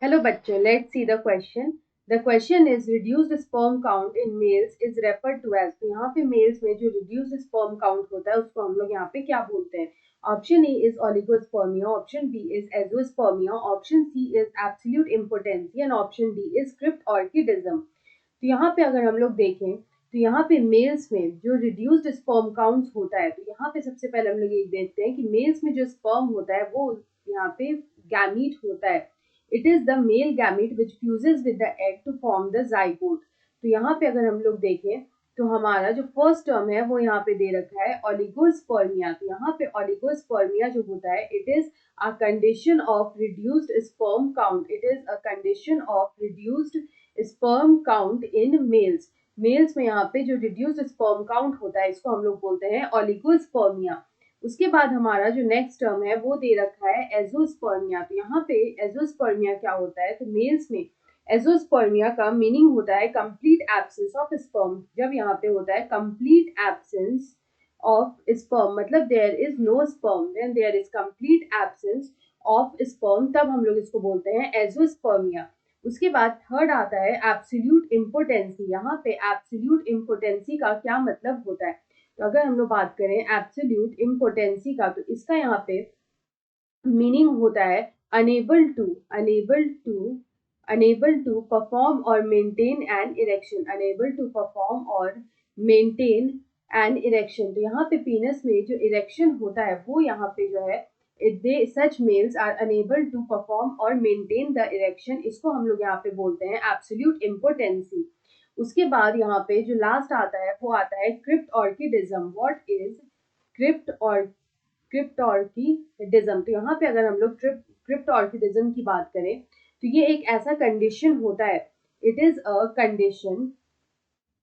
Hello बच्चों, let's see the question. The question is reduced sperm count in males is referred to as. तो यहाँ पे males में जो reduced sperm count होता है उसको हम लोग यहाँ पे क्या बोलते हैं? Option A is oligospermia, option B is azoospermia, option C is absolute impotency and option D is cryptorchidism. तो यहाँ पे अगर हम लोग देखें तो यहाँ पे मेल्स में जो रिड्यूस्ड स्पर्म काउंट्स होता है, तो यहाँ पे सबसे पहले हम लोग ये देखते हैं कि मेल्स में जो स्पर्म होता है वो यहाँ पे गैमीट होता है. It is the male gamete which fuses with the egg to form the zygote. तो यहाँ पे अगर हम लोग देखें तो हमारा जो फर्स्ट टर्म है वो यहाँ पे दे रखा है ओलिगोस्पर्मिया. तो यहाँ पे ओलिगोस्पर्मिया जो होता है it is a condition of reduced sperm count. It is a condition of reduced sperm count in males. Males में यहाँ पे जो रिड्यूस्ड स्पर्म काउंट होता है इसको हम लोग बोलते हैं ओलिगोस्पर्मिया. उसके बाद हमारा जो नेक्स्ट टर्म है वो दे रखा है एजोस्पर्मिया. तो यहाँ पे एजोस्पर्मिया क्या होता है, तो मेल्स में एजोस्पर्मिया का मीनिंग होता है कंप्लीट एब्सेंस ऑफ स्पर्म. जब यहाँ पे होता है कंप्लीट एब्सेंस ऑफ स्पर्म मतलब there is no sperm, then there is complete absence of sperm, तब हम लोग इसको बोलते हैं एजोस्पर्मिया. उसके बाद थर्ड आता है एब्सोल्यूट इम्पोटेंसी. यहाँ पे एब्सोल्यूट इम्पोटेंसी का क्या मतलब होता है, तो अगर हम लोग बात करें एब्सोल्यूट इम्पोटेंसी का तो इसका यहाँ पे मीनिंग होता है अनेबल टू परफॉर्म और maintain an erection. Unable to perform और मेंटेन एन इरेक्शन. तो यहाँ पे पीनस में जो इरेक्शन होता है वो यहाँ पे जो है they such males are unable to perform और मेंटेन द इरेक्शन. इसको हम लोग यहाँ पे बोलते हैं एब्सोल्यूट इम्पोटेंसी. उसके बाद यहाँ पे जो लास्ट आता है वो आता है क्रिप्ट ऑर्किडिज्म. व्हाट इज क्रिप्ट और क्रिप्टॉर्किडिज्म. तो यहाँ पे अगर हम लोग क्रिप्टॉर्किडिज्म की बात करें तो ये एक ऐसा कंडीशन होता है. इट इज अ कंडीशन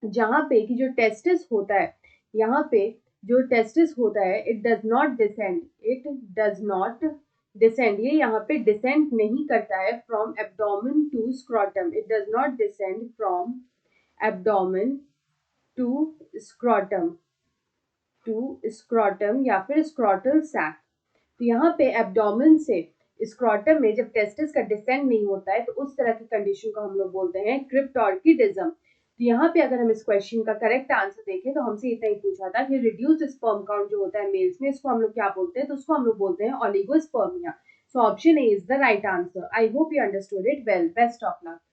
जहाँ पे कि जो टेस्टिस होता है, यहाँ पे जो टेस्टिस होता है it does not descend. It does not descend. ये यहाँ पे डिसेंड नहीं करता है from abdomen to scrotum. It does not descend from abdomen to scrotum या फिर स्क्रॉटल सैक. तो यहाँ पे एब्डोमेन से स्क्रॉटम में जब टेस्टिस का डिसेंड नहीं होता है तो उस तरह की कंडीशन को हम लोग बोलते हैं क्रिप्टॉर्किडिज्म. तो यहाँ पे अगर हम इस क्वेश्चन का करेक्ट आंसर देखें तो हमसे इतना ही पूछा था कि रिड्यूस्ड स्पर्म काउंट जो होता है मेल्स में इसको हम लोग क्या बोलते हैं, तो उसको हम लोग बोलते हैं oligospermia. So option A is the right answer. I hope you understood it well. Best of luck.